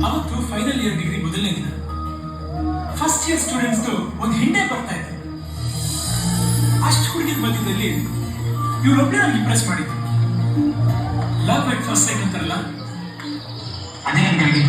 ಅವತ್ತು final year degree ಮೊದಲನೇ ದಿನ. ಫಸ್ಟ್ ಇಯರ್ ಸ್ಟೂಡೆಂಟ್ಸ್ ಒಂದು ಹಿಂಡೆ ಬರ್ತಾ ಇತ್ತು. ಅಷ್ಟು ಹುಡುಗಿದ ಮಧ್ಯದಲ್ಲಿ ಇವರೊಬ್ಬರೇ ನನಗೆ ಇಂಪ್ರೆಸ್ ಮಾಡಿದ್ರು. ಲವ್ ಎಟ್ ಫಸ್ಟ್ ಸೈಟ್ ಅಂತಾರಲ್ಲ, ಅದೇ ನನಗಾಗಿ